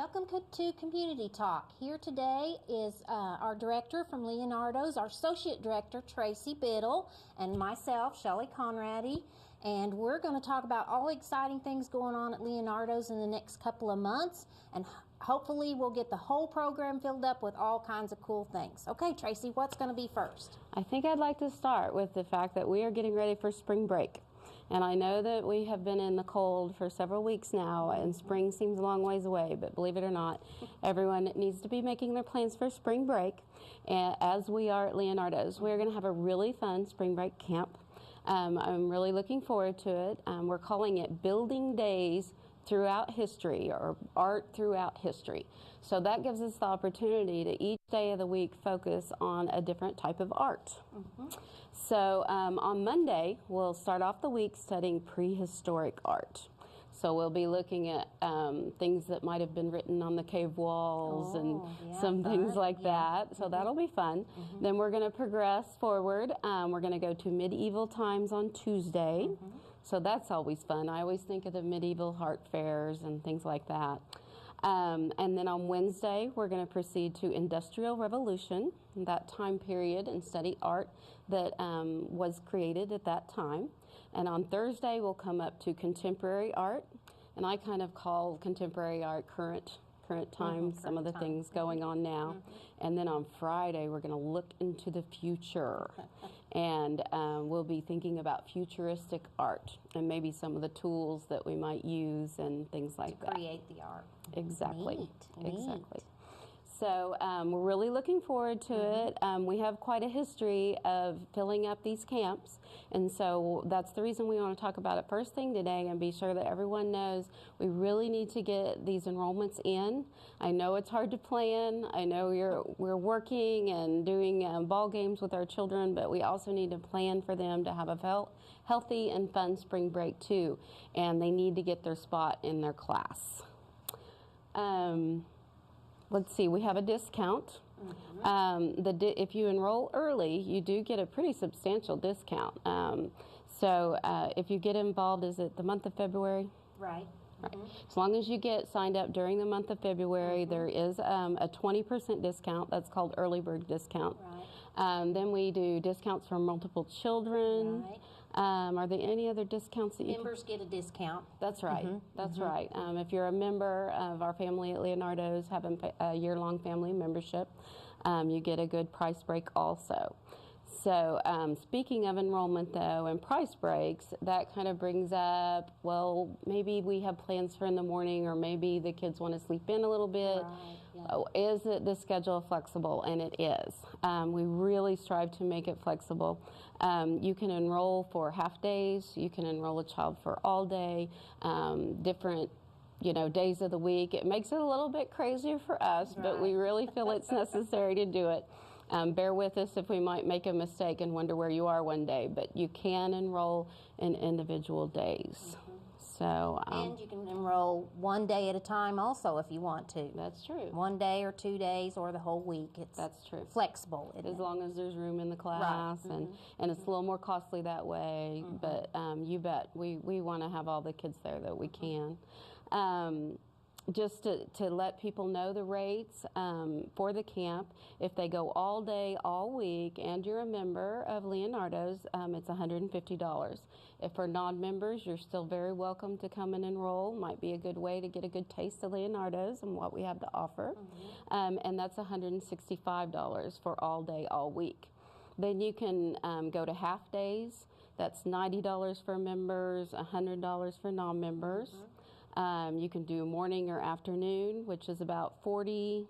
Welcome to Community Talk. Here today is our director from Leonardo's, our associate director, Tracy Biddle, and myself, Shelly Conradi. And we're going to talk about all the exciting things going on at Leonardo's in the next couple of months. And hopefully we'll get the whole program filled up with all kinds of cool things. Okay, Tracy, what's going to be first? I think I'd like to start with the fact that we are getting ready for spring break. And I know that we have been in the cold for several weeks now, and spring seems a long ways away, but believe it or not, everyone needs to be making their plans for spring break. And as we are at Leonardo's, we're going to have a really fun spring break camp. I'm really looking forward to it. We're calling it Building Days Throughout History, or Art Throughout History. So that gives us the opportunity to each day of the week focus on a different type of art. So on Monday, we'll start off the week studying prehistoric art. So we'll be looking at things that might have been written on the cave walls and some things like that. So that'll be fun. Then we're going to progress forward. We're going to go to medieval times on Tuesday. So that's always fun. I always think of the medieval art fairs and things like that. And then on Wednesday, we're going to proceed to Industrial Revolution, that time period, and study art that was created at that time. And on Thursday, we'll come up to Contemporary Art, and I kind of call contemporary art current time, some of the things going on now. And then on Friday, we're going to look into the future, and we'll be thinking about futuristic art and maybe some of the tools that we might use and things like that. To create the art. Exactly. Neat. Exactly. So we're really looking forward to it. We have quite a history of filling up these camps, and so that's the reason we want to talk about it first thing today and be sure that everyone knows we really need to get these enrollments in. I know it's hard to plan. I know we're working and doing ball games with our children, but we also need to plan for them to have a healthy and fun spring break too, and they need to get their spot in their class. Let's see, we have a discount. If you enroll early, you do get a pretty substantial discount. So if you get involved, is it the month of February? Right. Right. As long as you get signed up during the month of February, there is a 20% discount. That's called early bird discount. Right. Then we do discounts for multiple children. Right. Are there any other discounts that Members get a discount. That's right. That's right. If you're a member of our family at Leonardo's, having a year-long family membership, you get a good price break also. So speaking of enrollment, though, and price breaks, that kind of brings up, well, maybe we have plans for in the morning, or maybe the kids want to sleep in a little bit. Right. Yeah. Is the schedule flexible? And it is. We really strive to make it flexible. You can enroll for half days. You can enroll a child for all day, different days of the week. It makes it a little bit crazier for us, but we really feel it's necessary to do it. Bear with us if we might make a mistake and wonder where you are one day, but you can enroll in individual days. So, and you can enroll one day at a time also if you want to. That's true. 1 day or 2 days or the whole week. That's true. Flexible. As long as there's room in the class, and it's a little more costly that way, but you bet we want to have all the kids there that we can. Just to let people know the rates for the camp, if they go all day, all week, and you're a member of Leonardo's, it's $150. If for non-members, you're still very welcome to come and enroll. Might be a good way to get a good taste of Leonardo's and what we have to offer. And that's $165 for all day, all week. Then you can go to half days. That's $90 for members, $100 for non-members. You can do morning or afternoon, which is about $45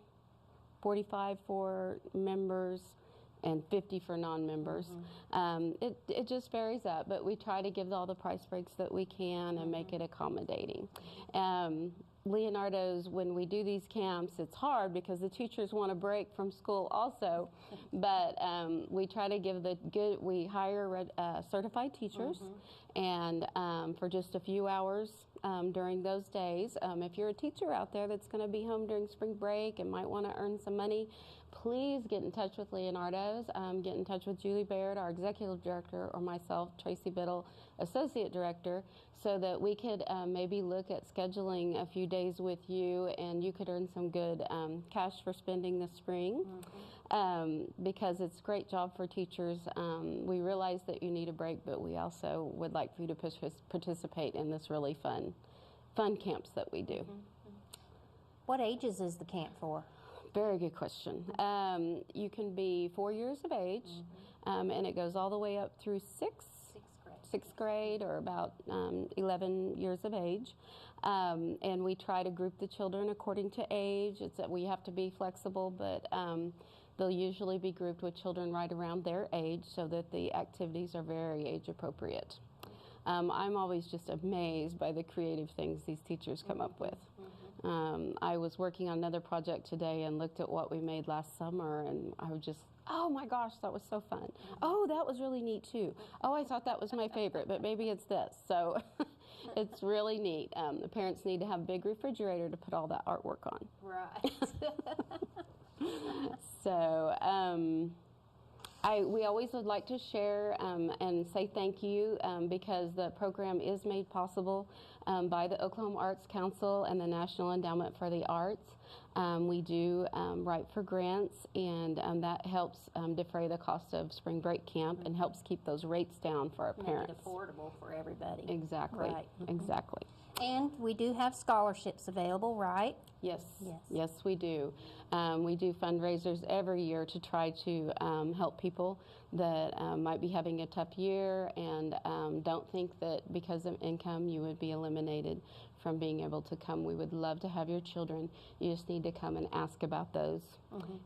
for members and $50 for non-members. It just varies up, but we try to give all the price breaks that we can and make it accommodating. Leonardo's, when we do these camps, it's hard because the teachers want a break from school also, but we try to give we hire certified teachers, and for just a few hours during those days. If you're a teacher out there that's going to be home during spring break and might want to earn some money, please get in touch with Leonardo's. Get in touch with Julie Baird, our executive director, or myself, Tracy Biddle, associate director, so that we could maybe look at scheduling a few days with you, and you could earn some good cash for spending this spring. Because it's a great job for teachers. We realize that you need a break, but we also would like for you to participate in this really fun camps that we do. What ages is the camp for? Very good question. You can be 4 years of age, and it goes all the way up through sixth grade, or about 11 years of age. And we try to group the children according to age. It's that we have to be flexible, but they'll usually be grouped with children right around their age so that the activities are very age appropriate. I'm always just amazed by the creative things these teachers come up with. I was working on another project today and looked at what we made last summer, and I was just, oh my gosh, that was so fun. Oh, that was really neat too. Oh, I thought that was my favorite, but maybe it's this. So it's really neat. The parents need to have a big refrigerator to put all that artwork on. Right. So we always would like to share and say thank you because the program is made possible by the Oklahoma Arts Council and the National Endowment for the Arts. We do write for grants, and that helps defray the cost of spring break camp and helps keep those rates down for our parents. Make it affordable for everybody. Exactly. Right. Exactly. And we do have scholarships available, right? Yes. Yes. Yes, we do. We do fundraisers every year to try to help people that might be having a tough year and don't think that because of income you would be eliminated from being able to come. We would love to have your children. You just need to come and ask about those.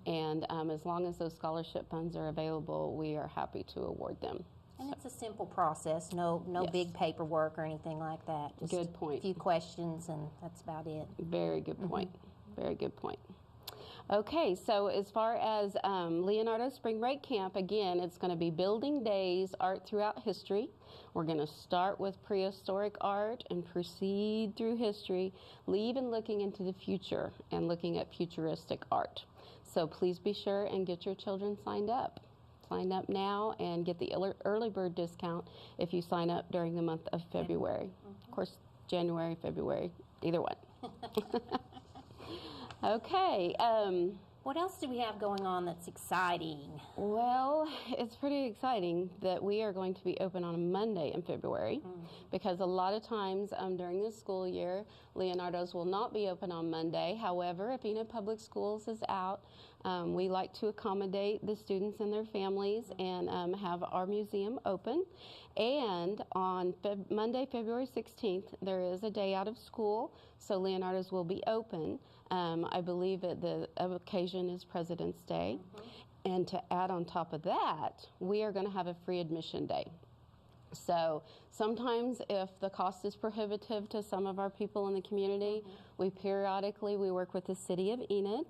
And as long as those scholarship funds are available, we are happy to award them. And it's a simple process, no Yes. big paperwork or anything like that. Just Good point. a few questions, and that's about it. Very good point. Very good point. Okay, so as far as Leonardo Spring Break Camp, again, it's going to be building days, art throughout history. We're going to start with prehistoric art and proceed through history, even looking into the future and looking at futuristic art. So please be sure and get your children signed up. Sign up now and get the early bird discount if you sign up during the month of February. Of course, January, February, either one. Okay. What else do we have going on that's exciting? Well, it's pretty exciting that we are going to be open on a Monday in February because a lot of times during the school year, Leonardo's will not be open on Monday. However, if Enid Public Schools is out, we like to accommodate the students and their families and have our museum open. And on Monday, February 16th, there is a day out of school, so Leonardo's will be open. I believe that the occasion is President's Day. And to add on top of that, we are going to have a free admission day. So sometimes if the cost is prohibitive to some of our people in the community, we work with the city of Enid,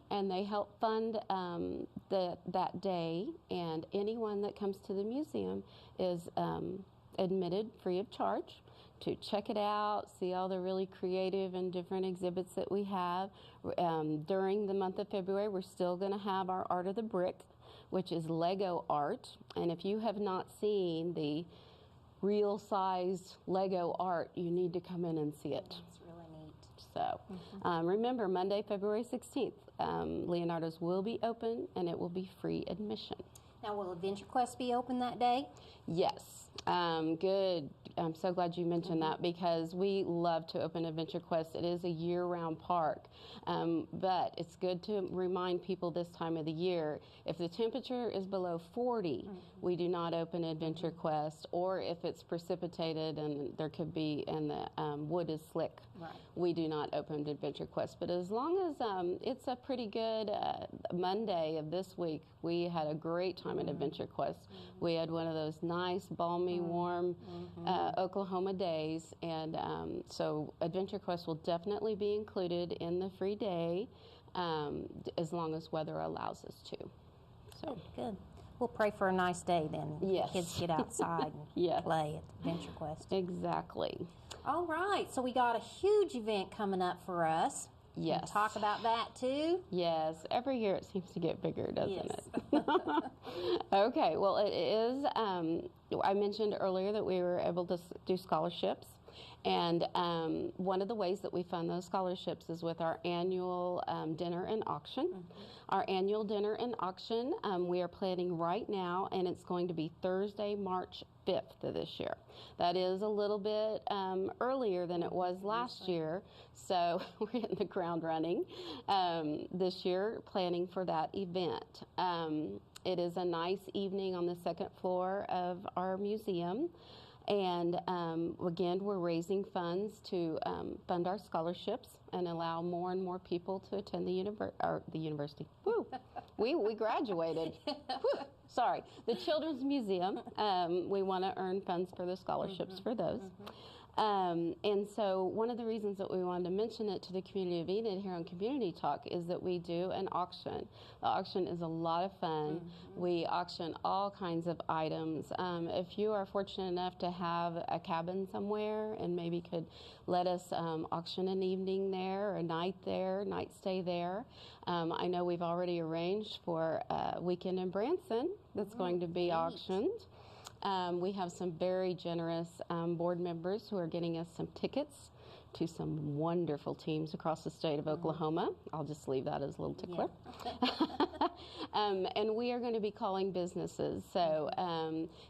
and they help fund that day, and anyone that comes to the museum is admitted free of charge to check it out, see all the really creative and different exhibits that we have. During the month of February, we're still going to have our Art of the Brick, which is Lego art, and if you have not seen the real-sized Lego art, you need to come in and see it. It's really neat. So remember, Monday, February 16th, Leonardo's will be open, and it will be free admission. Now, will Adventure Quest be open that day? Yes. Good. I'm so glad you mentioned that because we love to open Adventure Quest. It is a year-round park, but it's good to remind people this time of the year, if the temperature is below 40, we do not open Adventure Quest, or if it's precipitated and there could be, and the wood is slick, we do not open Adventure Quest. But as long as it's a pretty good Monday of this week, we had a great time at Adventure Quest. We had one of those nice, balmy, warm Oklahoma days, and so Adventure Quest will definitely be included in the free day as long as weather allows us to. So Good. We'll pray for a nice day then. Yes. Kids get outside and Yes. play at Adventure Quest. Exactly. All right, so we got a huge event coming up for us. Yes. We'll talk about that too. Yes, every year it seems to get bigger, doesn't Yes. it? Okay, well, it is, I mentioned earlier that we were able to do scholarships. And one of the ways that we fund those scholarships is with our annual dinner and auction. Our annual dinner and auction, we are planning right now, and it's going to be Thursday, March 5th of this year. That is a little bit earlier than it was last year, so we're hitting the ground running this year, planning for that event. It is a nice evening on the second floor of our museum. And again, we're raising funds to fund our scholarships and allow more and more people to attend the university. Woo! We graduated. Woo! Sorry, the Children's Museum. We want to earn funds for the scholarships for those. And so one of the reasons that we wanted to mention it to the community of Enid here on Community Talk is that we do an auction. The auction is a lot of fun. We auction all kinds of items. If you are fortunate enough to have a cabin somewhere and maybe could let us auction an evening there, or a night there, night stay there. I know we've already arranged for a weekend in Branson that's going to be auctioned. We have some very generous board members who are getting us some tickets to some wonderful teams across the state of Oklahoma. I'll just leave that as a little tickler. And we are going to be calling businesses. So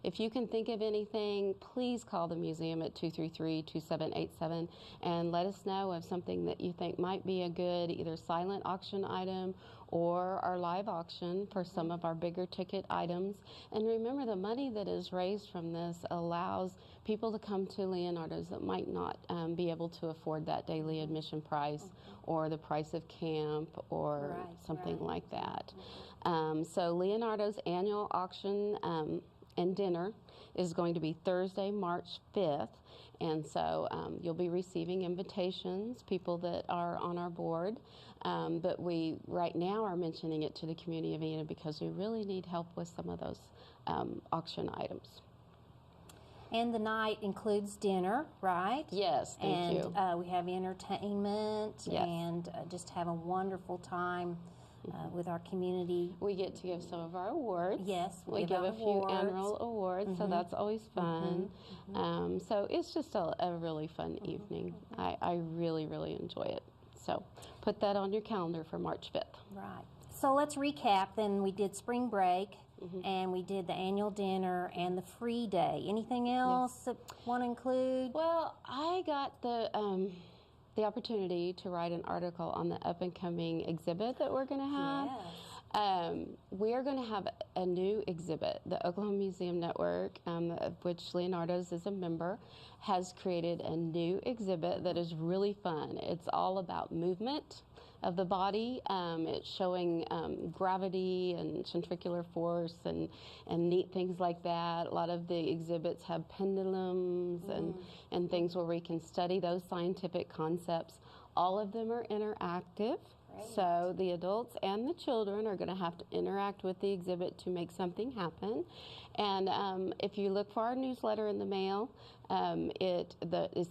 if you can think of anything, please call the museum at 233-2787 and let us know of something that you think might be a good either silent auction item or our live auction for some of our bigger ticket items. And remember, the money that is raised from this allows people to come to Leonardo's that might not be able to afford that daily admission price or the price of camp or something like that. So Leonardo's annual auction and dinner is going to be Thursday, March 5th. And so you'll be receiving invitations, people that are on our board. But we right now are mentioning it to the community of Enid because we really need help with some of those auction items. And the night includes dinner, right? Yes, thank you. And we have entertainment Yes. and just have a wonderful time with our community. We get to give some of our awards. Yes, we give a few annual awards, so that's always fun. So it's just a really fun evening. I really, really enjoy it. So put that on your calendar for March 5th. Right. So let's recap. Then we did spring break, and we did the annual dinner and the free day. Anything else that want to include? Well, I got the opportunity to write an article on the up-and-coming exhibit that we're going to have. Yes. We are going to have a new exhibit. The Oklahoma Museum Network, of which Leonardo's is a member, has created a new exhibit that is really fun. It's all about movement of the body. It's showing gravity and centrifugal force and neat things like that. A lot of the exhibits have pendulums and things where we can study those scientific concepts. All of them are interactive. So the adults and the children are going to have to interact with the exhibit to make something happen. And if you look for our newsletter in the mail, it's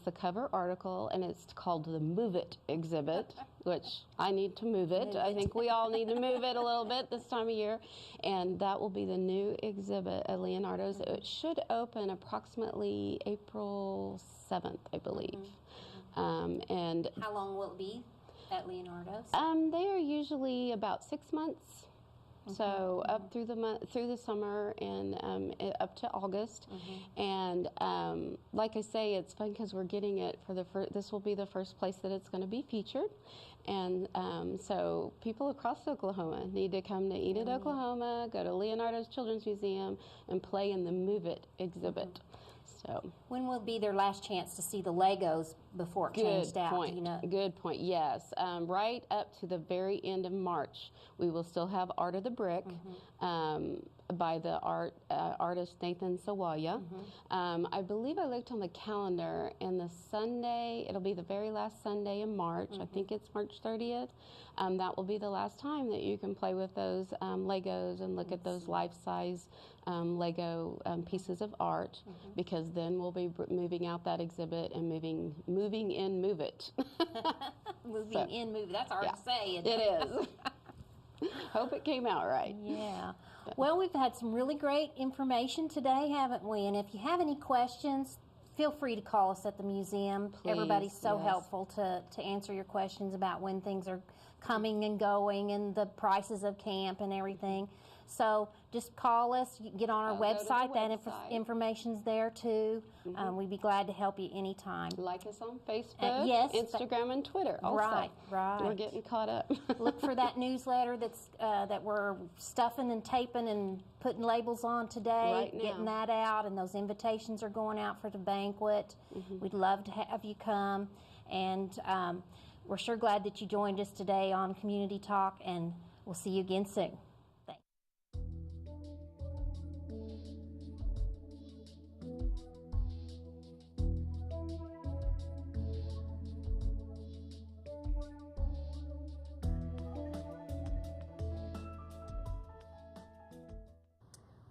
the cover article, and it's called the Move It exhibit, which I need to move it. I think we all need to move it a little bit this time of year. And that will be the new exhibit at Leonardo's. It should open approximately April 7th, I believe. And How long will it be at Leonardo's? they are usually about 6 months, so up through the summer and up to August. And like I say, it's fun because we're getting it for this will be the first place that it's going to be featured, and so people across Oklahoma need to come to Enid, Oklahoma, go to Leonardo's Children's Museum, and play in the Move It exhibit. So When will be their last chance to see the Legos before it changed out? point. Do you know? Good point. Yes, right up to the very end of March, we will still have Art of the Brick. by the artist Nathan Sawaya. I believe I looked on the calendar, and the Sunday, it'll be the very last Sunday in March. I think it's March 30th. That will be the last time that you can play with those Legos and look at those life-size Lego pieces of art, because then we'll be moving out that exhibit and moving in, move it. Moving in, move. That's hard to say. It is. Hope it came out right. Yeah. Well, we've had some really great information today, haven't we? And if you have any questions, feel free to call us at the museum. Please, Everybody's so yes. helpful to answer your questions about when things are coming and going and the prices of camp and everything. So just call us, you can get on our Go to the website. That website. information's there too. We'd be glad to help you anytime. Like us on Facebook, yes, Instagram, and Twitter also. Right. We're getting caught up. Look for that newsletter that we're stuffing and taping and putting labels on today. Right now. Getting that out, and those invitations are going out for the banquet. We'd love to have you come, and we're sure glad that you joined us today on Community Talk, and we'll see you again soon. Thanks.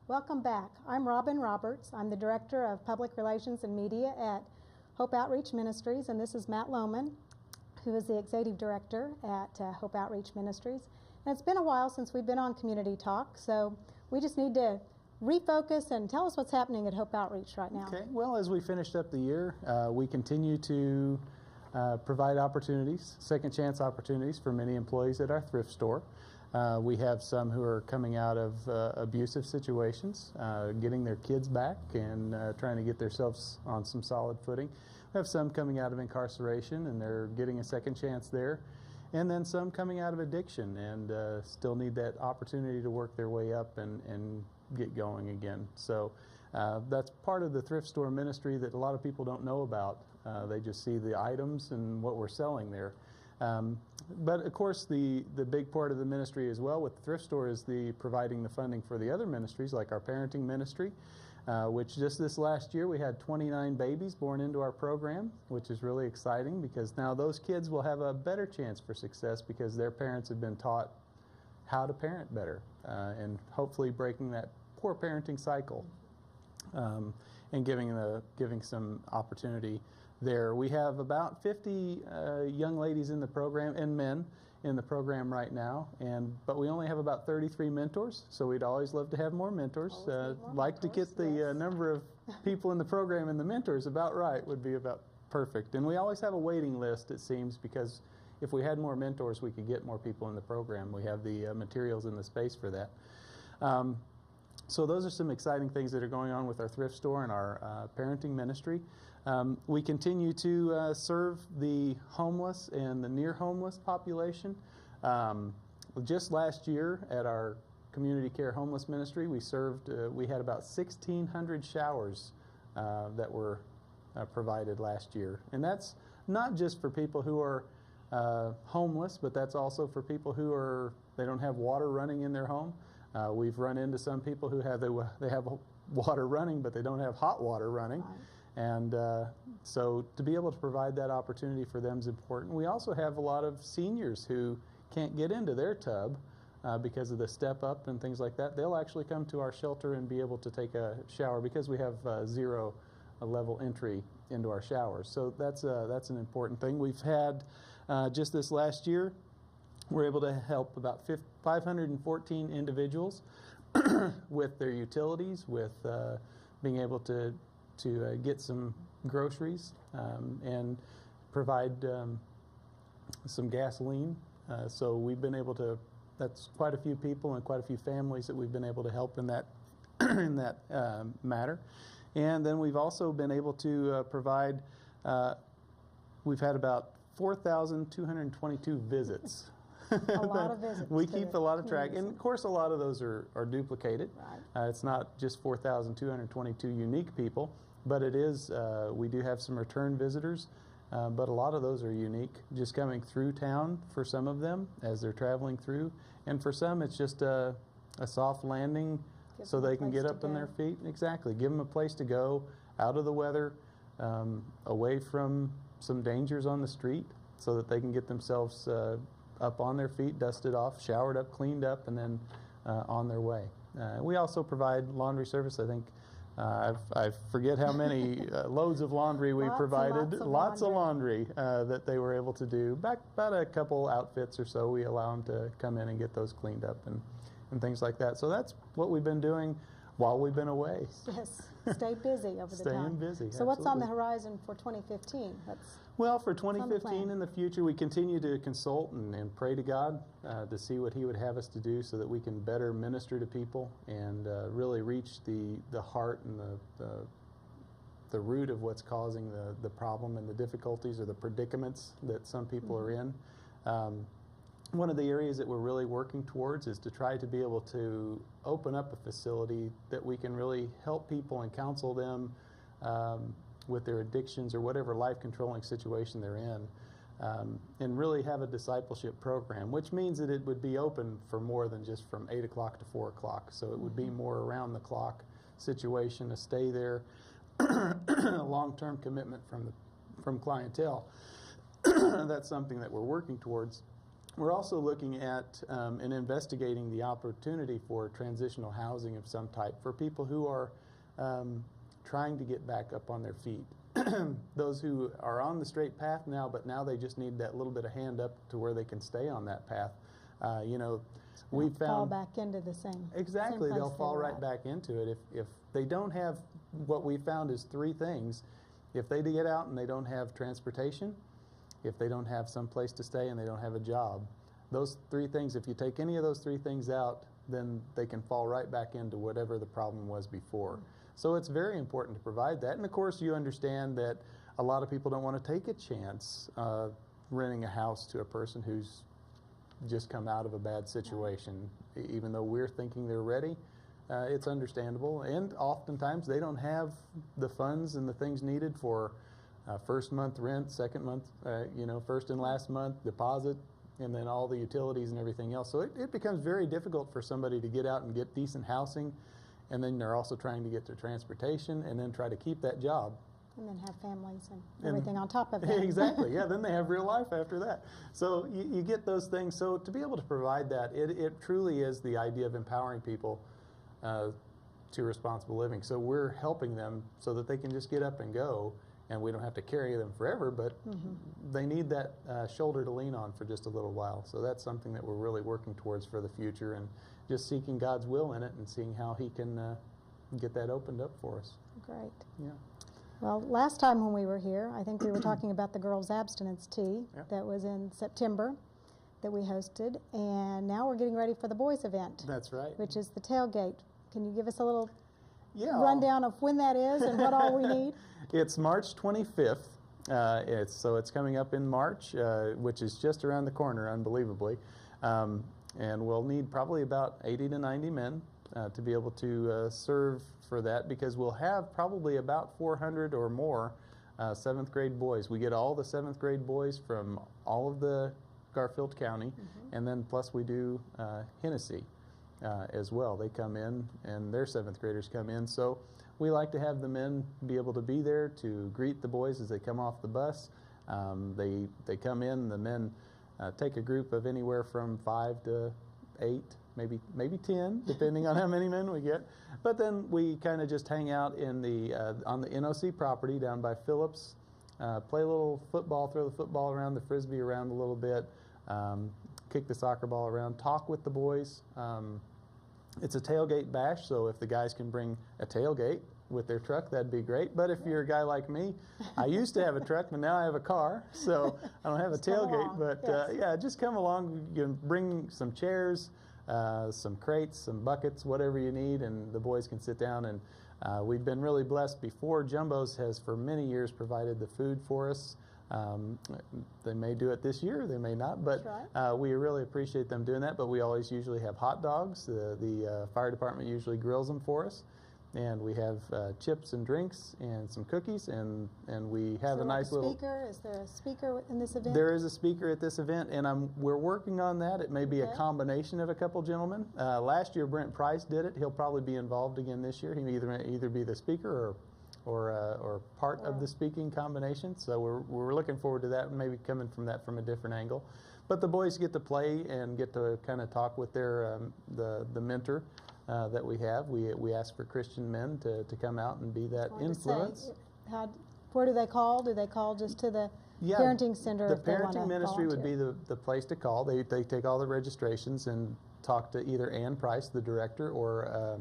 Welcome back. I'm Robin Roberts. I'm the Director of Public Relations and Media at Hope Outreach Ministries, and this is Matt Lohman, who is the Executive Director at Hope Outreach Ministries. And it's been a while since we've been on Community Talk, so we just need to refocus and tell us what's happening at Hope Outreach right now. Okay, well, as we finished up the year, we continue to provide opportunities, second chance opportunities for many employees at our thrift store. We have some who are coming out of abusive situations, getting their kids back and trying to get themselves on some solid footing. We have some coming out of incarceration and they're getting a second chance there. And then some coming out of addiction and still need that opportunity to work their way up and get going again. So that's part of the thrift store ministry that a lot of people don't know about. They just see the items and what we're selling there. But of course, the big part of the ministry as well with the thrift store is providing the funding for the other ministries, like our parenting ministry, which just this last year we had 29 babies born into our program, which is really exciting because now those kids will have a better chance for success because their parents have been taught how to parent better and hopefully breaking that poor parenting cycle and giving some opportunity there. We have about 50 young ladies in the program and men in the program right now, but we only have about 33 mentors, so we'd always love to have more mentors. Like to get the number of people in the program and the mentors about right would be about perfect. And we always have a waiting list, it seems, because if we had more mentors, we could get more people in the program. We have the materials and the space for that. So those are some exciting things that are going on with our thrift store and our parenting ministry. We continue to serve the homeless and the near homeless population. Just last year at our community care homeless ministry, we had about 1,600 showers that were provided last year. And that's not just for people who are homeless, but that's also for people who they don't have water running in their home. We've run into some people who they have water running, but they don't have hot water running. Right. And so to be able to provide that opportunity for them is important. We also have a lot of seniors who can't get into their tub because of the step up and things like that. They'll actually come to our shelter and be able to take a shower because we have zero level entry into our showers. So that's an important thing. We've had just this last year, we're able to help about 514 individuals with their utilities, with being able to get some groceries and provide some gasoline. So we've been able to, that's quite a few people and quite a few families that we've been able to help in that, in that matter. And then we've also been able to provide, we've had about 4,222 visits. A lot of visits. We keep a lot of track, and of course a lot of those are duplicated. Right. It's not just 4,222 unique people, but it is, we do have some return visitors, but a lot of those are unique, just coming through town for some of them as they're traveling through, and for some it's just a soft landing so them a they can place get to up on their go. feet. Exactly. Give them a place to go, out of the weather, away from some dangers on the street, so that they can get themselves up on their feet, dusted off, showered up, cleaned up, and then on their way. We also provide laundry service. I think I forget how many loads of laundry we Lots and provided. lots of laundry that they were able to do. Back about a couple outfits or so, we allow them to come in and get those cleaned up and things like that. So that's what we've been doing while we've been away. Yes, stay busy over the Staying time. busy, So what's on the absolutely. horizon for 2015? Well, for on the 2015 plan? in the future, we continue to consult and pray to God to see what He would have us to do so that we can better minister to people and really reach the heart and the root of what's causing the problem and the difficulties or the predicaments that some people are in. One of the areas that we're really working towards is to try to be able to open up a facility that we can really help people and counsel them with their addictions or whatever life-controlling situation they're in, and really have a discipleship program, which means that it would be open for more than just from 8 o'clock to 4 o'clock. So it would be more around-the-clock situation, to stay there, a long-term commitment from clientele. That's something that we're working towards. We're also looking at and investigating the opportunity for transitional housing of some type for people who are trying to get back up on their feet. Those who are on the straight path now, but now they just need that little bit of hand up to where they can stay on that path. We Fall found back into the same. exactly same they'll place fall they were right at. back into it if they don't have what we found is three things. If they get out and they don't have transportation, if they don't have some place to stay and they don't have a job, those three things, if you take any of those three things out, then they can fall right back into whatever the problem was before. So it's very important to provide that. And of course, you understand that a lot of people don't want to take a chance renting a house to a person who's just come out of a bad situation. Even though we're thinking they're ready, it's understandable. And oftentimes they don't have the funds and the things needed for first month rent, second month, first and last month deposit, and then all the utilities and everything else. So it becomes very difficult for somebody to get out and get decent housing, and then they're also trying to get their transportation and then try to keep that job. And then have families and everything on top of that. Exactly, yeah, then they have real life after that. So you get those things. So to be able to provide that, it truly is the idea of empowering people to responsible living. So we're helping them so that they can just get up and go, and we don't have to carry them forever, but they need that shoulder to lean on for just a little while. So that's something that we're really working towards for the future, and just seeking God's will in it and seeing how He can get that opened up for us. Great. Yeah. Well, last time when we were here, I think we were talking about the girls' abstinence tea Yep. that was in September that we hosted, and now we're getting ready for the boys' event, That's right. which is the tailgate. Can you give us a little Yeah. rundown of when that is and what all we need? It's March 25th. It's coming up in March, which is just around the corner, unbelievably. And we'll need probably about 80 to 90 men to be able to serve for that, because we'll have probably about 400 or more 7th grade boys. We get all the 7th grade boys from all of the Garfield County, and then plus we do Hennessy as well. They come in, and their 7th graders come in. So we like to have the men be able to be there to greet the boys as they come off the bus. They come in, the men take a group of anywhere from 5 to 8, maybe 10, depending on how many men we get. But then we kind of just hang out in on the NOC property down by Phillips, play a little football, throw the football around, the frisbee around a little bit, kick the soccer ball around, talk with the boys. It's a tailgate bash, so if the guys can bring a tailgate with their truck, that'd be great. But if you're a guy like me, I used to have a truck, but now I have a car, so I don't have a Just come tailgate. along, But yes. yeah, just come along. You can bring some chairs, some crates, some buckets, whatever you need, and the boys can sit down. And we've been really blessed before. Jumbo's has for many years provided the food for us. They may do it this year, they may not, but That's we really appreciate them doing that. But we always usually have hot dogs. The fire department usually grills them for us, and we have chips and drinks and some cookies, and we have a Is there nice little. speaker? Is there a speaker in this event? There is a speaker at this event, and we're working on that. It may be a Okay. combination of a couple gentlemen. Last year, Brent Price did it. He'll probably be involved again this year. He may either be the speaker or part of the speaking combination. So we're looking forward to that, and maybe coming from that from a different angle. But the boys get to play and get to kind of talk with their the mentor that we have. We ask for Christian men to come out and be that Going to say, influence. where do they call? Do they call just to the Yeah, parenting center The if they want to parenting ministry would be volunteer? the place to call. They take all the registrations and talk to either Ann Price, the director, or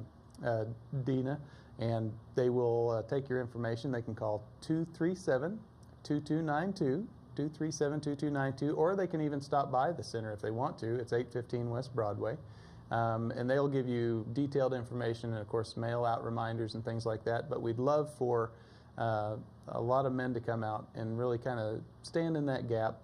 Dina, and they will take your information. They can call 237-2292, 237-2292, or they can even stop by the center if they want to. It's 815 West Broadway. And they'll give you detailed information and, of course, mail out reminders and things like that. But we'd love for a lot of men to come out and really kind of stand in that gap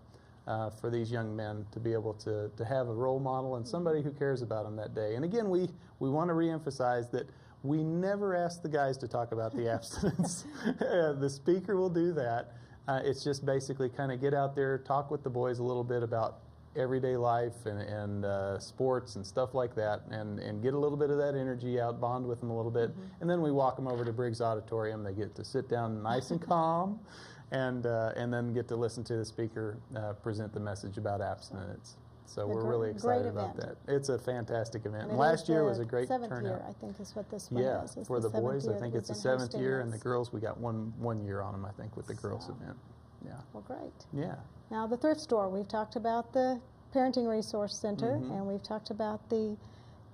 for these young men to be able to have a role model and somebody who cares about them that day. And again, we want to reemphasize that we never ask the guys to talk about the abstinence. The speaker will do that. It's just basically kind of get out there, talk with the boys a little bit about everyday life and sports and stuff like that, and get a little bit of that energy out, bond with them a little bit, and then we walk them over to Briggs Auditorium. They get to sit down nice and calm, and then get to listen to the speaker present the message about abstinence. So we're really excited about that. It's a fantastic event. And it Last is year the was a great seventh turnout. year, I think, is what this one Yeah, is. It's for the seventh boys, year I think that it's the we've been 7th hosting year, and the this. girls, we got one year on them, I think, with the girls So- event. Yeah, Well, great. yeah. Now, the thrift store. We've talked about the Parenting Resource Center, Mm-hmm. and we've talked about the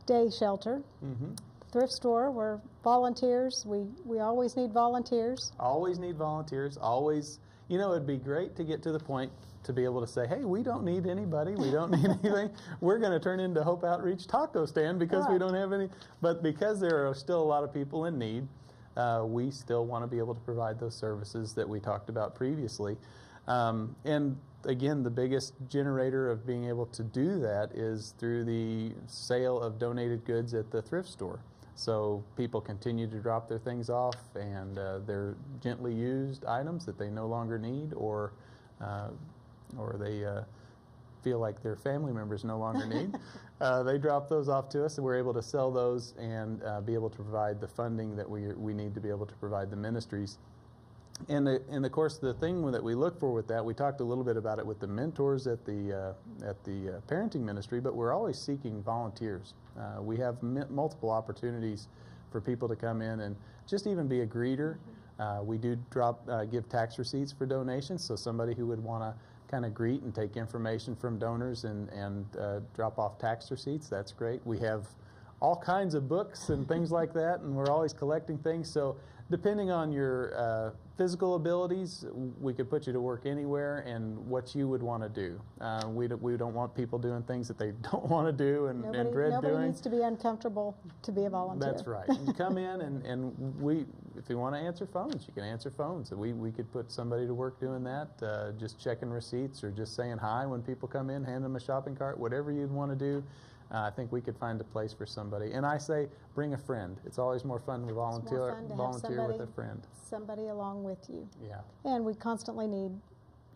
day shelter. Mm-hmm. Thrift store, we're volunteers. We always need volunteers. Always need volunteers. Always, it'd be great to get to the point to be able to say, hey, we don't need anybody. We don't need anything. We're going to turn into Hope Outreach Taco Stand because we Right. don't have any. But because there are still a lot of people in need, we still want to be able to provide those services that we talked about previously. And again, the biggest generator of being able to do that is through the sale of donated goods at the thrift store. So people continue to drop their things off, and they're gently used items that they no longer need, or they feel like their family members no longer need. They drop those off to us, and we're able to sell those and be able to provide the funding that we need to be able to provide the ministries. And of course, the thing that we look for with that, we talked a little bit about it with the mentors at the parenting ministry, but we're always seeking volunteers. We have multiple opportunities for people to come in and just even be a greeter. We do give tax receipts for donations, so somebody who would want to kind of greet and take information from donors and drop off tax receipts, that's great. We have all kinds of books and things like that, and we're always collecting things. So depending on your physical abilities, we could put you to work anywhere and what you would want to do. We don't want people doing things that they don't want to do and dread Nobody doing. needs to be uncomfortable to be a volunteer. That's right. You come in and if you want to answer phones, you can answer phones. We could put somebody to work doing that, just checking receipts or just saying hi when people come in, hand them a shopping cart, whatever you'd want to do. I think we could find a place for somebody. And I say, bring a friend. It's always more fun to volunteer with a friend. Somebody along with you. Yeah. And we constantly need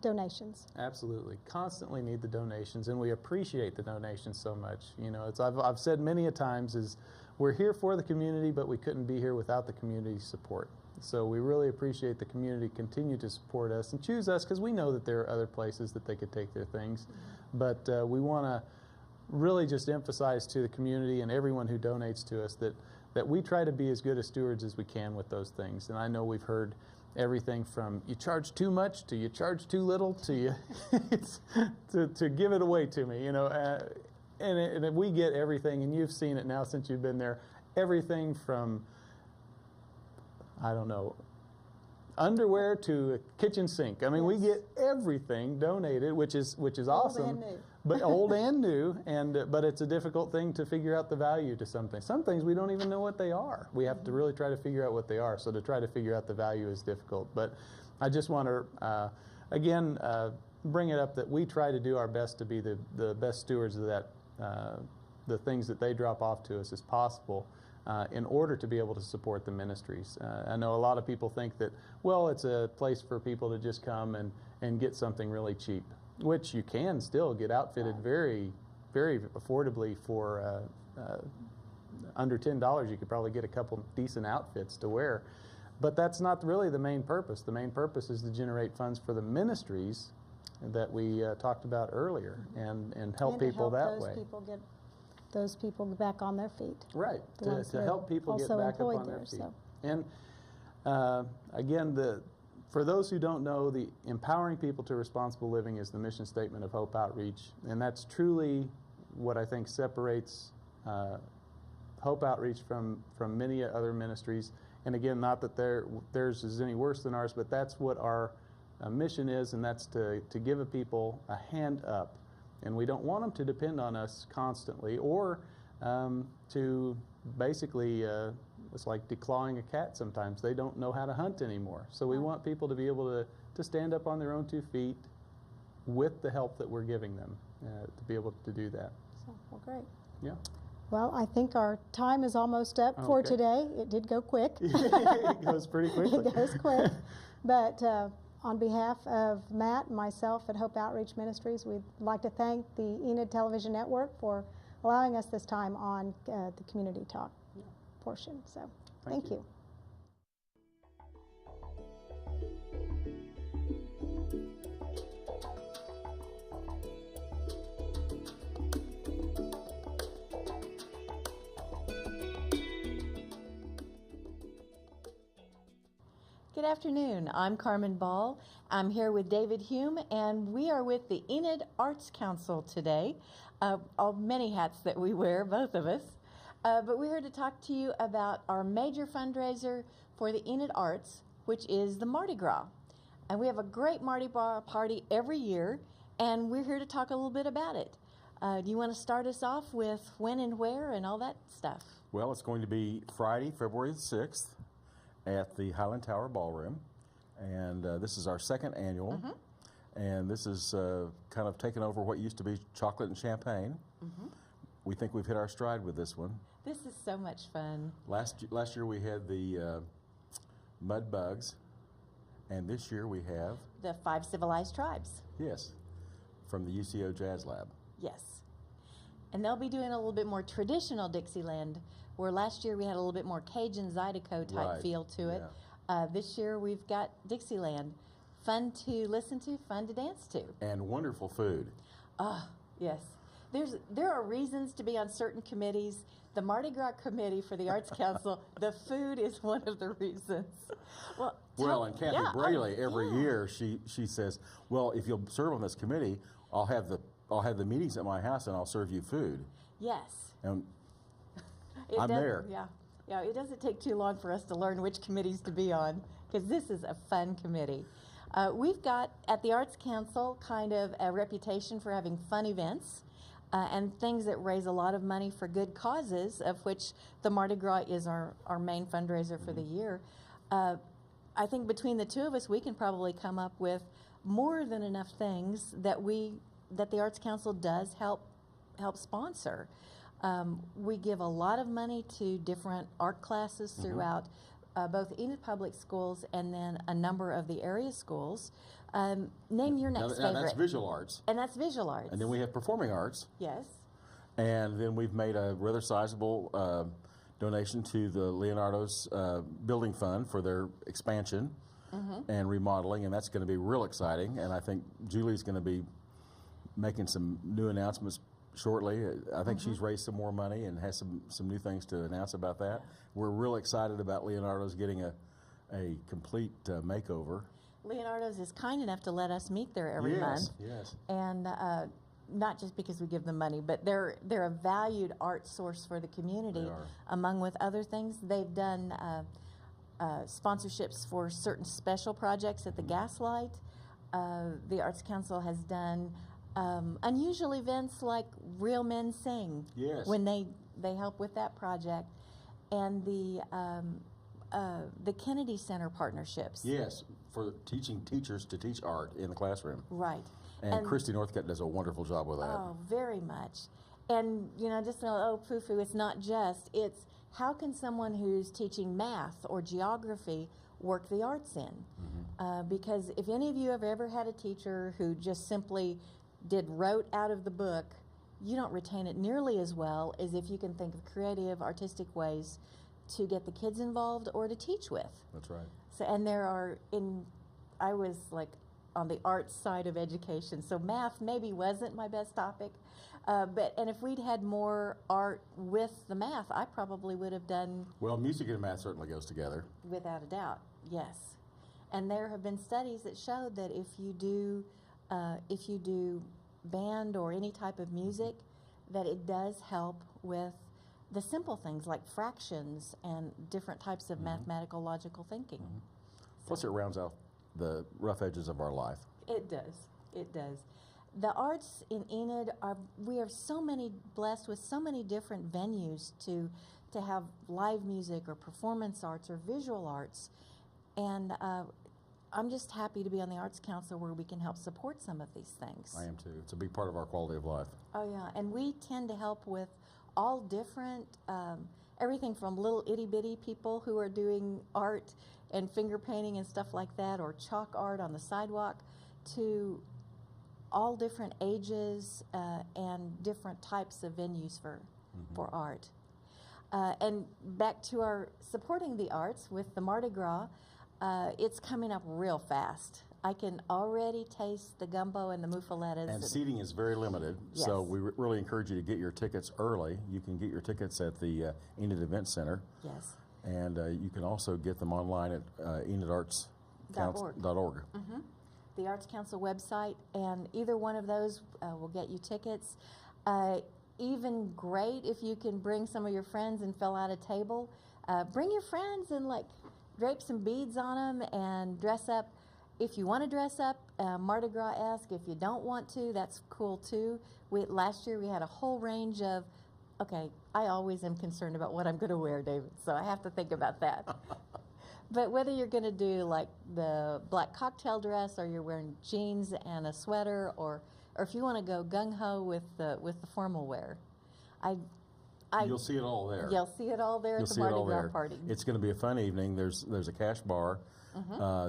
donations. Absolutely. Constantly need the donations, and we appreciate the donations so much. I've said many a times is we're here for the community, but we couldn't be here without the community support. So we really appreciate the community continue to support us and choose us because we know that there are other places that they could take their things. But we want to really just emphasize to the community and everyone who donates to us that we try to be as good as stewards as we can with those things. And I know we've heard everything from you charge too much to you charge too little to you to give it away to me, and we get everything, and you've seen it now since you've been there, everything from, I don't know, underwear to a kitchen sink. I mean, we get everything donated, which is awesome. Old and new. But old and new, but it's a difficult thing to figure out the value to something. Some things we don't even know what they are. We have to really try to figure out what they are. So to try to figure out the value is difficult. But I just want to, again, bring it up that we try to do our best to be the best stewards of that, the things that they drop off to us as possible. in order to be able to support the ministries. I know a lot of people think that, well, it's a place for people to just come and get something really cheap, which you can still get outfitted very, very affordably for under $10. You could probably get a couple decent outfits to wear. But that's not really the main purpose. The main purpose is to generate funds for the ministries that we talked about earlier and help people that way. Get those people back on their feet. Right, The ones to that help people get also back up employed on their there, feet. so. And again, for those who don't know, the empowering people to responsible living is the mission statement of Hope Outreach, and that's truly what I think separates Hope Outreach from many other ministries. And again, not that theirs is any worse than ours, but that's what our mission is, and that's to give a people a hand up. And we don't want them to depend on us constantly, or to basically, it's like declawing a cat sometimes. They don't know how to hunt anymore. So we want people to be able to stand up on their own 2 feet with the help that we're giving them to be able to do that. So, well, great. Yeah. Well, I think our time is almost up for Okay. today. It did go quick. It goes pretty quickly. It goes quick. But on behalf of Matt and myself at Hope Outreach Ministries, we'd like to thank the Enid Television Network for allowing us this time on the Community Talk portion. So thank you. Good afternoon. I'm Carmen Ball. I'm here with David Hume, and we are with the Enid Arts Council today. All many hats that we wear, both of us. But we're here to talk to you about our major fundraiser for the Enid Arts, which is the Mardi Gras. And we have a great Mardi Gras party every year, and we're here to talk a little bit about it. Do you want to start us off with when and where and all that stuff? Well, it's going to be Friday, February the 6th at the Highland Tower Ballroom. And this is our second annual. And this is kind of taken over what used to be chocolate and champagne. We think we've hit our stride with this one. This is so much fun. Last year we had the Mud Bugs, and this year we have, The 5 Civilized Tribes. yes, from the UCO Jazz Lab. Yes. And they'll be doing a little bit more traditional Dixieland, where last year we had a little bit more Cajun Zydeco type Right, feel to it. This year we've got Dixieland. Fun to listen to, fun to dance to. And wonderful food. Yes. There are reasons to be on certain committees. The Mardi Gras Committee for the Arts Council, the food is one of the reasons. Well, and Kathy Braley, every year she says, well, if you'll serve on this committee, I'll have the meetings at my house and I'll serve you food. Yes. And It I'm does- there. Yeah, it doesn't take too long for us to learn which committees to be on, because this is a fun committee. We've got, at the Arts Council, kind of a reputation for having fun events and things that raise a lot of money for good causes, of which the Mardi Gras is our main fundraiser for the year. I think between the two of us, we can probably come up with more than enough things that the Arts Council does help sponsor. We give a lot of money to different art classes throughout both Enid Public Schools and then a number of the area schools. Name your next favorite. Now that's visual arts. And that's visual arts. And then we have performing arts. Yes. And then we've made a rather sizable donation to the Leonardo's Building Fund for their expansion and remodeling, and that's going to be real exciting. And I think Julie's going to be making some new announcements shortly. I think she's raised some more money and has some new things to announce about that. We're real excited about Leonardo's getting a complete makeover. Leonardo's is kind enough to let us meet there every month. Yes. And not just because we give them money, but they're a valued art source for the community. They are. Among with other things, they've done sponsorships for certain special projects at the Gaslight. The Arts Council has done unusual events like Real Men Sing. Yes. When they help with that project, and the Kennedy Center partnerships. Yes, for teaching teachers to teach art in the classroom. Right. And Christy Northcutt does a wonderful job with that. Oh, very much. And, just know, poo-poo, it's not just, it's how can someone who's teaching math or geography work the arts in? Because if any of you have ever had a teacher who just simply wrote out of the book, you don't retain it nearly as well as if you can think of creative, artistic ways to get the kids involved or to teach with. That's right. So, and I was like on the arts side of education, so math maybe wasn't my best topic. And if we'd had more art with the math, I probably would have done. Well, music and math certainly goes together. Without a doubt, yes. And there have been studies that showed that if you do band or any type of music, that it does help with the simple things like fractions and different types of mathematical logical thinking. Plus, it rounds out the rough edges of our life. It does. It does. The arts in Enid we are blessed with so many different venues to have live music or performance arts or visual arts. And I'm just happy to be on the Arts Council where we can help support some of these things. I am too. It's a big part of our quality of life. Oh yeah, and we tend to help with all different, everything from little itty bitty people who are doing art and finger painting and stuff like that, or chalk art on the sidewalk, to all different ages and different types of venues for art. And back to our supporting the arts with the Mardi Gras, it's coming up real fast. I can already taste the gumbo and the muffalettas. And seating is very limited, so Yes. we really encourage you to get your tickets early. You can get your tickets at the Enid Event Center, Yes. and you can also get them online at enidarts.org. The Arts Council website, and either one of those will get you tickets. Even great if you can bring some of your friends and fill out a table. Bring your friends and drape some beads on them and dress up. If you want to dress up Mardi Gras-esque, if you don't want to, that's cool too. Last year we had a whole range of, okay, I always am concerned about what I'm going to wear, David, so I have to think about that. But whether you're going to do the black cocktail dress, or you're wearing jeans and a sweater, or if you want to go gung-ho with the formal wear, You'll see it all there. You'll see it all there You'll at the see it Mardi all Gras there. party. It's going to be a fun evening. There's a cash bar.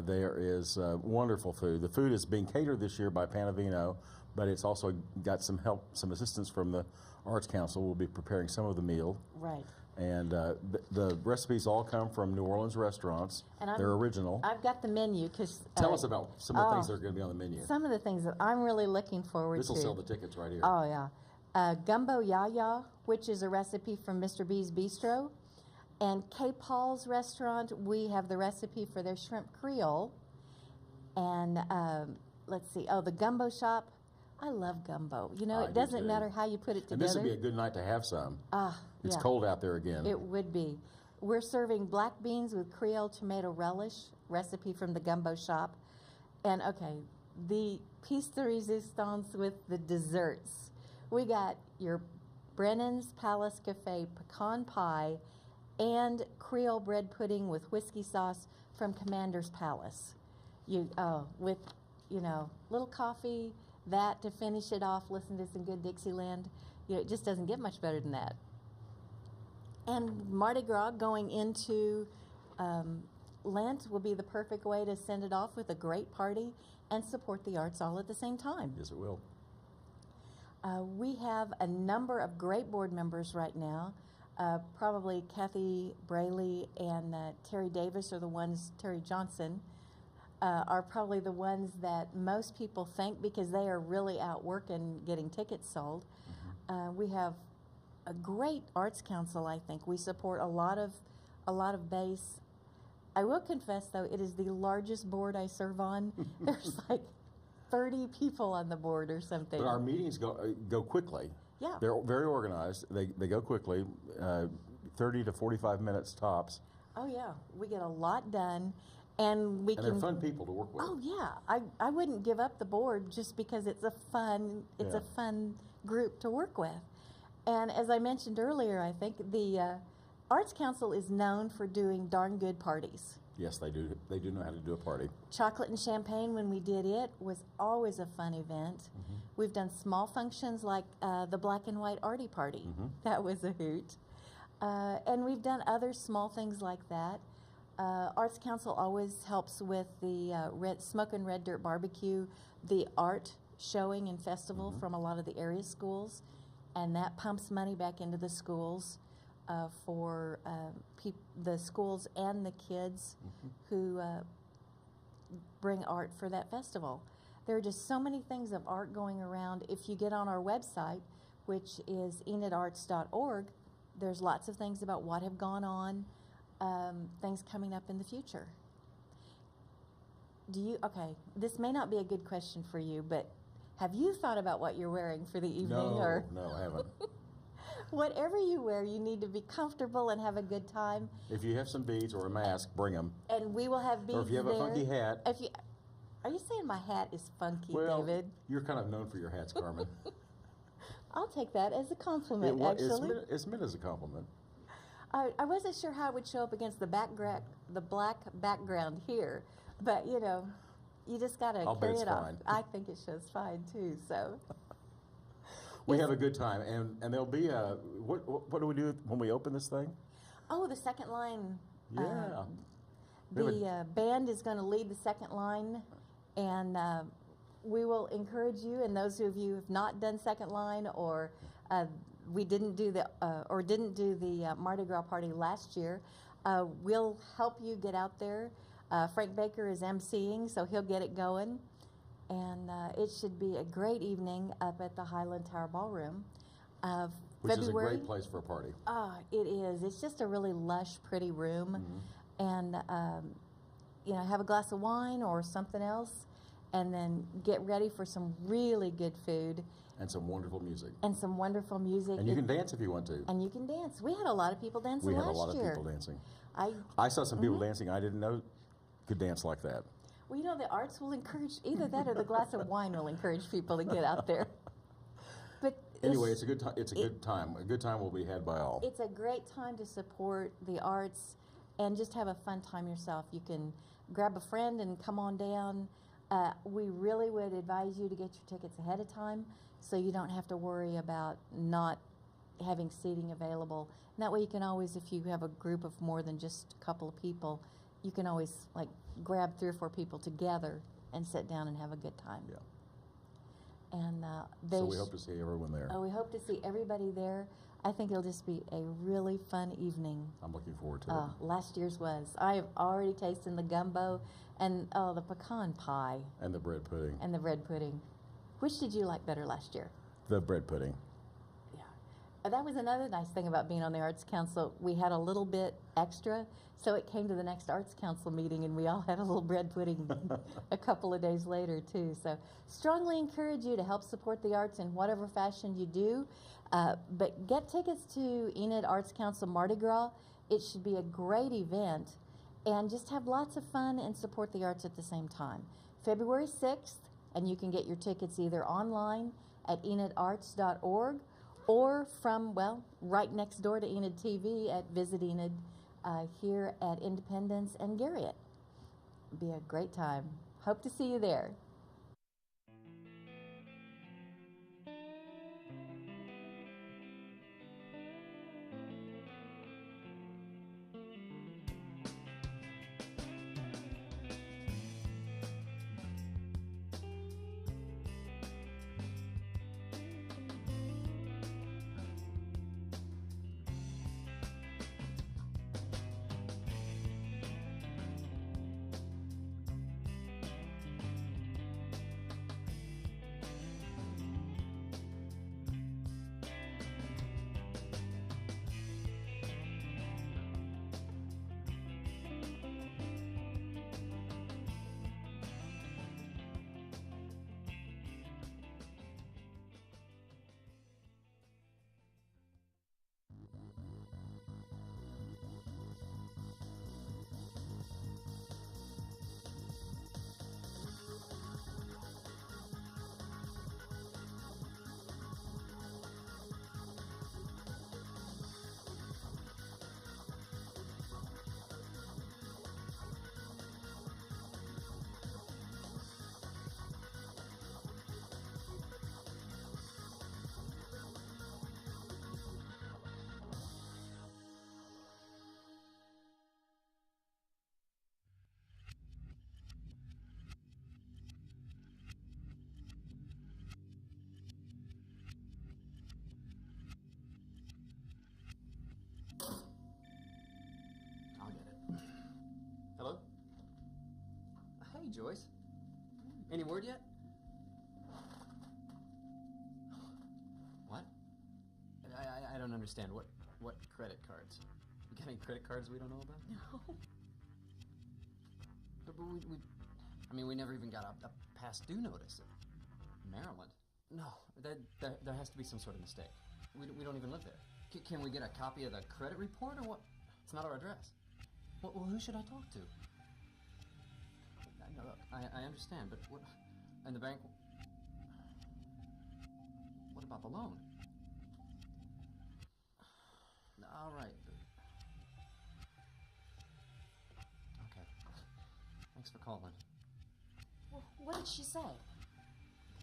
There is wonderful food. The food is being catered this year by Panavino, but it's also got some help, some assistance from the Arts Council. We'll be preparing some of the meal. Right. And the recipes all come from New Orleans restaurants. And They're original. I've got the menu because Tell us about some of the things that are going to be on the menu. some of the things that I'm really looking forward This to. will sell the tickets right here. Oh yeah, gumbo yaya, which is a recipe from Mr. B's Bistro, and K. Paul's restaurant. We have the recipe for their shrimp creole, and let's see. Oh, the gumbo shop. I love gumbo. You know, I it do doesn't too. matter how you put it And together. this would be a good night to have some. It's yeah. cold out there again. It would be. We're serving black beans with Creole tomato relish, recipe from the gumbo shop. And okay, the piece de resistance with the desserts. We got your Brennan's Palace Cafe pecan pie and Creole bread pudding with whiskey sauce from Commander's Palace. With, little coffee, that to finish it off, listen to some good Dixieland. It just doesn't get much better than that. And Mardi Gras going into Lent will be the perfect way to send it off with a great party and support the arts all at the same time. Yes, it will. We have a number of great board members right now. Probably Kathy Braley and Terry Davis Terry Johnson are probably the ones that most people think, because they are really out working getting tickets sold. We have a great Arts Council, I think. We support a lot of base. I will confess, though, it is the largest board I serve on. There's 30 people on the board or something. But our meetings go quickly. Yeah. They're very organized. They go quickly, 30 to 45 minutes tops. Oh yeah, we get a lot done, and we And can. they're fun people to work with. Oh yeah, I wouldn't give up the board just because it's a fun group to work with. And as I mentioned earlier, I think the Arts Council is known for doing darn good parties. Yes, they do. They do know how to do a party. Chocolate and Champagne, when we did it, was always a fun event. We've done small functions like the Black and White Artie Party. That was a hoot. And we've done other small things like that. Arts Council always helps with the Smoke and Red Dirt Barbecue, the art showing and festival from a lot of the area schools, and that pumps money back into the schools for the schools and the kids who bring art for that festival. There are just so many things of art going around. If you get on our website, which is enidarts.org, there's lots of things about what have gone on, things coming up in the future. Okay, this may not be a good question for you, but have you thought about what you're wearing for the evening? No, I haven't. Whatever you wear, you need to be comfortable and have a good time. If you have some beads or a mask, bring them. And we will have beads Or if you have there. a funky hat. Are you saying my hat is funky, Well, David? you're kind of known for your hats, Carmen. I'll take that as a compliment, It's actually. it's meant as a compliment. I wasn't sure how it would show up against the black background here, but you just got to I'll bet carry it's it off. fine. I think it shows fine too. So We have a good time, and there'll be a what do we do when we open this thing? the second line. Yeah. The band is going to lead the second line, and we will encourage you. And those of you who have not done second line, or we didn't do the Mardi Gras party last year, we'll help you get out there. Frank Baker is emceeing, so he'll get it going, and it should be a great evening up at the Highland Tower Ballroom. Which February, is a great place for a party. it is. It's just a really lush, pretty room, and have a glass of wine or something else, and then get ready for some really good food And some wonderful music. and some wonderful music. And you can dance if you want to. And you can dance. We had a lot of people dancing We had last a lot of year. people dancing. I I saw some people dancing I didn't know could dance like that. Well, the arts will encourage either that or the glass of wine will encourage people to get out there. But Anyway, it's a good time. It's a good time. A good time will be had by all. it's a great time to support the arts and just have a fun time yourself. You can grab a friend and come on down. We really would advise you to get your tickets ahead of time so you don't have to worry about not having seating available. And that way you can always, if you have a group of more than just a couple of people, you can always grab 3 or 4 people together and sit down and have a good time. Yeah. And So we hope to see everyone there. we hope to see everybody there. I think it'll just be a really fun evening. I'm looking forward to it. Last year's was. I have already tasted the gumbo and the pecan pie And the bread pudding. and the bread pudding. Which did you like better last year? The bread pudding. Yeah. That was another nice thing about being on the Arts Council. We had a little bit extra, so it came to the next Arts Council meeting, and we all had a little bread pudding a couple of days later, too. So strongly encourage you to help support the arts in whatever fashion you do. But get tickets to Enid Arts Council Mardi Gras. It should be a great event, and just have lots of fun and support the arts at the same time. February 6th, and you can get your tickets either online at enidarts.org or from, right next door to Enid TV at Visit Enid here at Independence and Garriott. Be a great time. Hope to see you there. Joyce. Any word yet? What? I don't understand. What credit cards? You got any credit cards we don't know about? No. But we never even got a past due notice. Maryland? No, there has to be some sort of mistake. We don't even live there. Can we get a copy of the credit report or what? It's not our address. Well, who should I talk to? No, look, I understand, but what? And the bank? What about the loan? All right. Okay. Thanks for calling. Well, what did she say?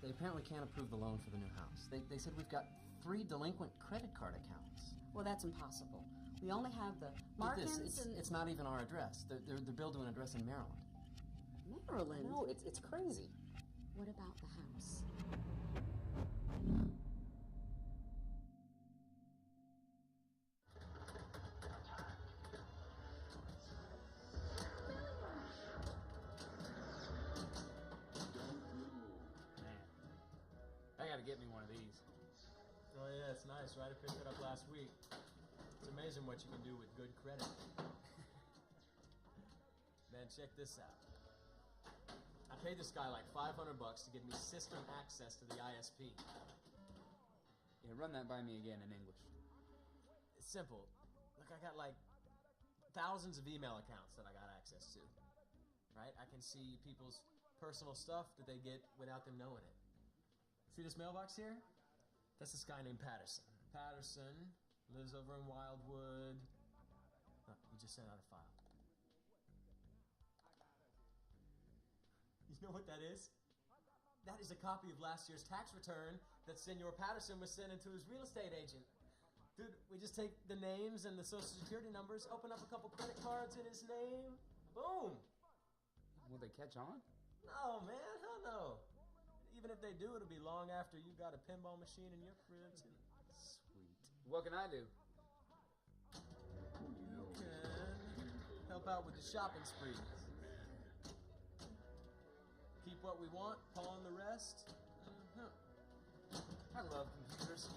They apparently can't approve the loan for the new house. They said we've got 3 delinquent credit card accounts. Well, that's impossible. We only have the Get this, Markins and... it's not even our address. They're billed to an address in Maryland. Maryland? No, it's crazy. What about the house? I gotta get me one of these. Oh yeah, it's nice, right? I picked it up last week. It's amazing what you can do with good credit. Man, check this out. I paid this guy like $500 to give me system access to the ISP. Yeah, run that by me again in English. It's simple. Look, I got like thousands of email accounts that I got access to. Right? I can see people's personal stuff that they get without them knowing it. See this mailbox here? That's this guy named Patterson. Patterson lives over in Wildwood. Oh, he just sent out a file. You know what that is? That is a copy of last year's tax return that Senor Patterson was sending to his real estate agent. Dude, we just take the names and the social security numbers, open up a couple credit cards in his name, boom! Will they catch on? No, man, hell no. Even if they do, it'll be long after you got a pinball machine in your crib. Sweet. What can I do? You can help out with the shopping spree. Keep what we want, pawn the rest. I love computers.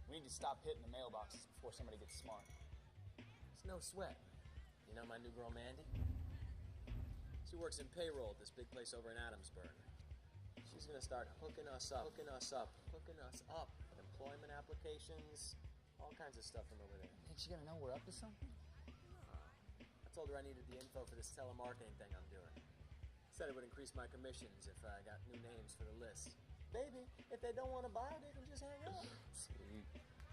We need to stop hitting the mailboxes before somebody gets smart. It's no sweat. You know my new girl, Mandy? She works in payroll at this big place over in Adamsburg. She's gonna start hooking us up with employment applications, all kinds of stuff from over there. Think she gonna know we're up to something? I told her I needed the info for this telemarketing thing I'm doing. Said it would increase my commissions if I got new names for the list. Baby, if they don't want to buy it, they can just hang up. Sweet.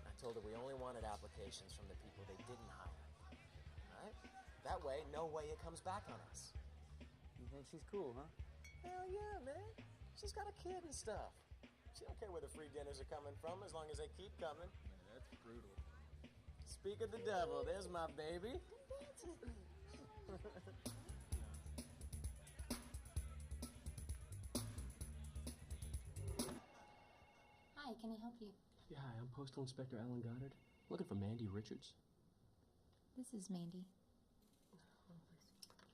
I told her we only wanted applications from the people they didn't hire. All right? That way, no way it comes back on us. You think she's cool, huh? Hell yeah, man. She's got a kid and stuff. She don't care where the free dinners are coming from as long as they keep coming. Yeah, that's brutal. Speak of the devil, there's my baby. Hi, can I help you? Yeah, hi, I'm Postal Inspector Alan Goddard. Looking for Mandy Richards. This is Mandy.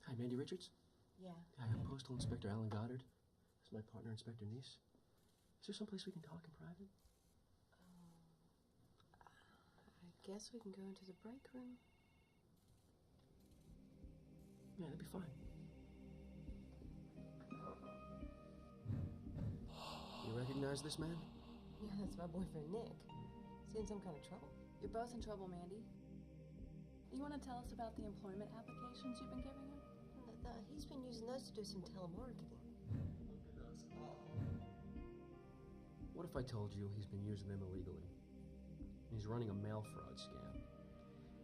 Hi, Mandy Richards? Yeah. Hi, I'm Postal Inspector Alan Goddard. This is my partner, Inspector Neese. Is there someplace we can talk in private? I guess we can go into the break room. Yeah, that'd be fine. You recognize this man? Yeah, that's my boyfriend, Nick. Is he in some kind of trouble? You're both in trouble, Mandy. You want to tell us about the employment applications you've been giving him? He's been using those to do some telemarketing. What if I told you he's been using them illegally? He's running a mail fraud scam.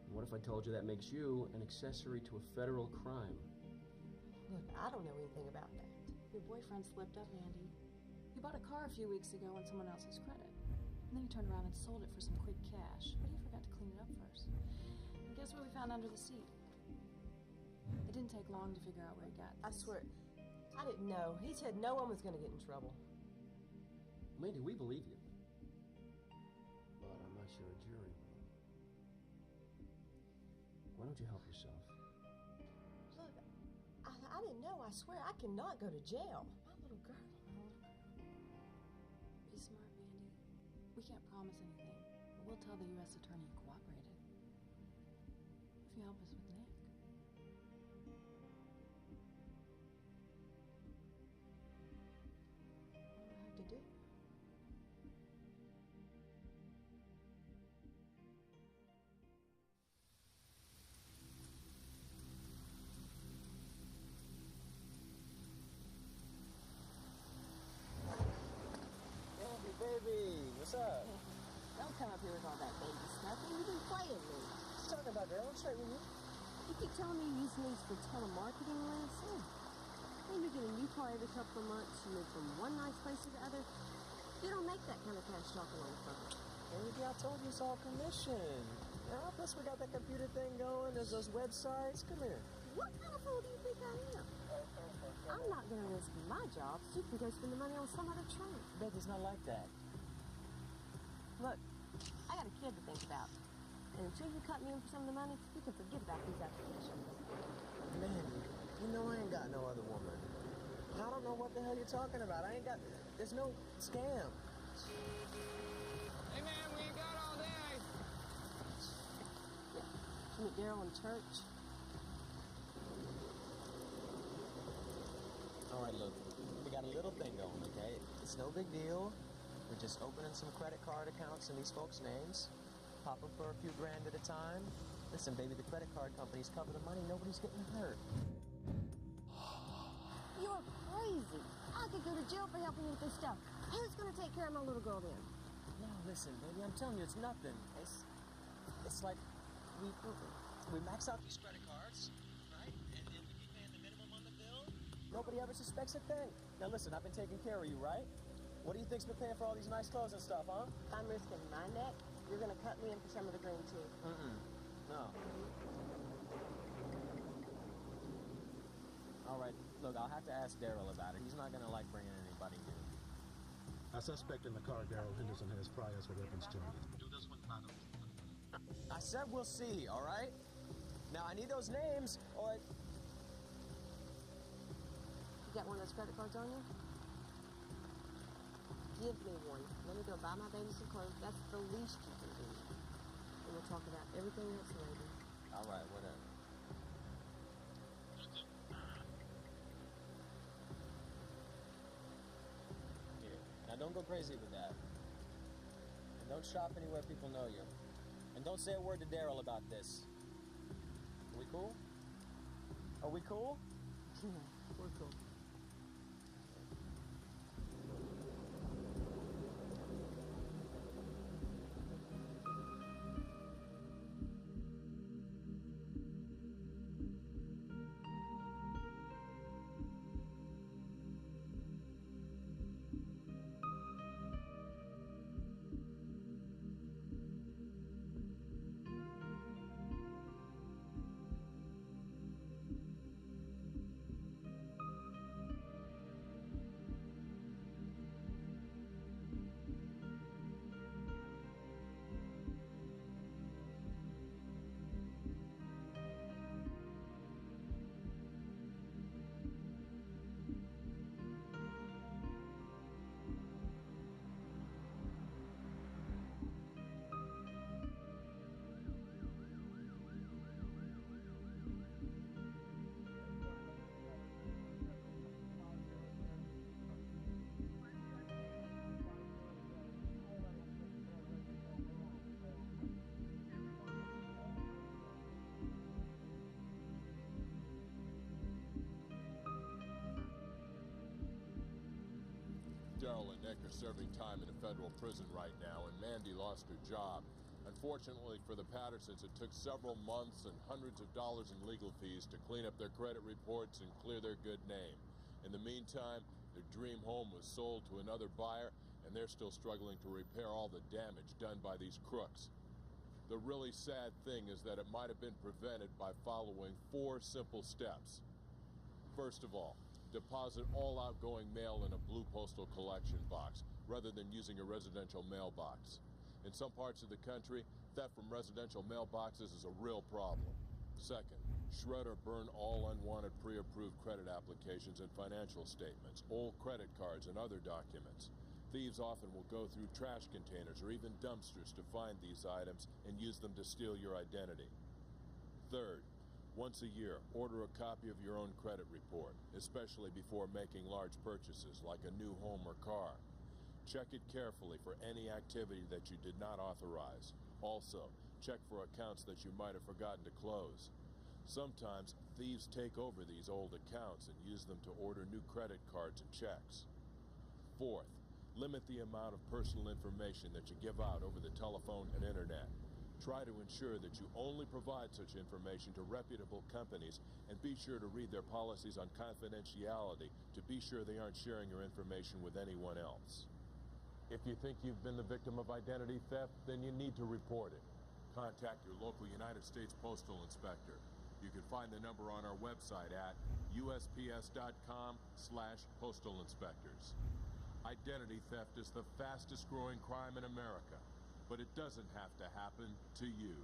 And what if I told you that makes you an accessory to a federal crime? Look, I don't know anything about that. Your boyfriend slipped up, Mandy. He bought a car a few weeks ago on someone else's credit. And then he turned around and sold it for some quick cash, but he forgot to clean it up first. And guess what we found under the seat? It didn't take long to figure out where he got I this. swear, I didn't know. He said no one was going to get in trouble. Mandy, we believe you. But I'm not sure a jury will. Why don't you help yourself? Look, I didn't know. I swear I cannot go to jail. My little girl. Be smart, Mandy. We can't promise anything, but we'll tell the U.S. attorney you cooperated. If you help us with Nick. What do I have to do? Andy, baby, what's up? Don't come up here with all that baby stuff. You've been playing me. What's talking about, girl? What's straight with you? You keep telling me you use these for telemarketing links. Maybe you get a new car every couple of months. You move from one nice place to the other. You don't make that kind of cash talking on the phone. Baby, I told you it's all commission. Yeah, plus we got that computer thing going. There's those websites. Come here. What kind of fool do you think I am? I'm not going to risk my job so you can go spend the money on some other tramp. Baby, it's not like that. Look, I got a kid to think about. And until you cut me in for some of the money, you can forget about these applications. Mandy, you know I ain't got no other woman. I don't know what the hell you're talking about. There's no scam. Hey, man, we ain't got all day. Yeah. You meet Daryl in church. All right, look, we got a little thing going, okay? It's no big deal. We're just opening some credit card accounts in these folks' names. Pop them for a few grand at a time. Listen, baby, the credit card companies cover the money. Nobody's getting hurt. You're crazy. I could go to jail for helping you with this stuff. Who's going to take care of my little girl then? No, listen, baby, I'm telling you, it's nothing. It's like we max out these credit cards, right? And then we keep paying the minimum on the bill. Nobody ever suspects a thing. Now, listen, I've been taking care of you, right? What do you think's been paying for all these nice clothes and stuff, huh? If I'm risking my neck, you're going to cut me in for some of the green tea. No. All right, look, I'll have to ask Daryl about it. He's not going to like bringing anybody new. I suspect in the car Daryl Henderson has priors for weapons charges. Do this one, Madam. I said we'll see, all right? Now, I need those names, or... You got one of those credit cards on you? Give me one. Let me go buy my baby some clothes. That's the least you can do. And we'll talk about everything else later. All right, whatever. Here. Now, don't go crazy with that. And don't shop anywhere people know you. And don't say a word to Daryl about this. Are we cool? Are we cool? Yeah, we're cool. Daryl and Nick are serving time in a federal prison right now, and Mandy lost her job. Unfortunately for the Pattersons, it took several months and hundreds of dollars in legal fees to clean up their credit reports and clear their good name. In the meantime, their dream home was sold to another buyer, and they're still struggling to repair all the damage done by these crooks. The really sad thing is that it might have been prevented by following 4 simple steps. First of all, deposit all outgoing mail in a blue postal collection box rather than using a residential mailbox. In some parts of the country, theft from residential mailboxes is a real problem. Second, shred or burn all unwanted pre-approved credit applications and financial statements, old credit cards, and other documents. Thieves often will go through trash containers or even dumpsters to find these items and use them to steal your identity. Third, once a year, order a copy of your own credit report, especially before making large purchases like a new home or car. Check it carefully for any activity that you did not authorize. Also, check for accounts that you might have forgotten to close. Sometimes, thieves take over these old accounts and use them to order new credit cards and checks. Fourth, limit the amount of personal information that you give out over the telephone and internet. Try to ensure that you only provide such information to reputable companies, and be sure to read their policies on confidentiality to be sure they aren't sharing your information with anyone else. If you think you've been the victim of identity theft, then you need to report it. Contact your local United States Postal Inspector. You can find the number on our website at usps.com/postal inspectors. Identity theft is the fastest growing crime in America, but it doesn't have to happen to you.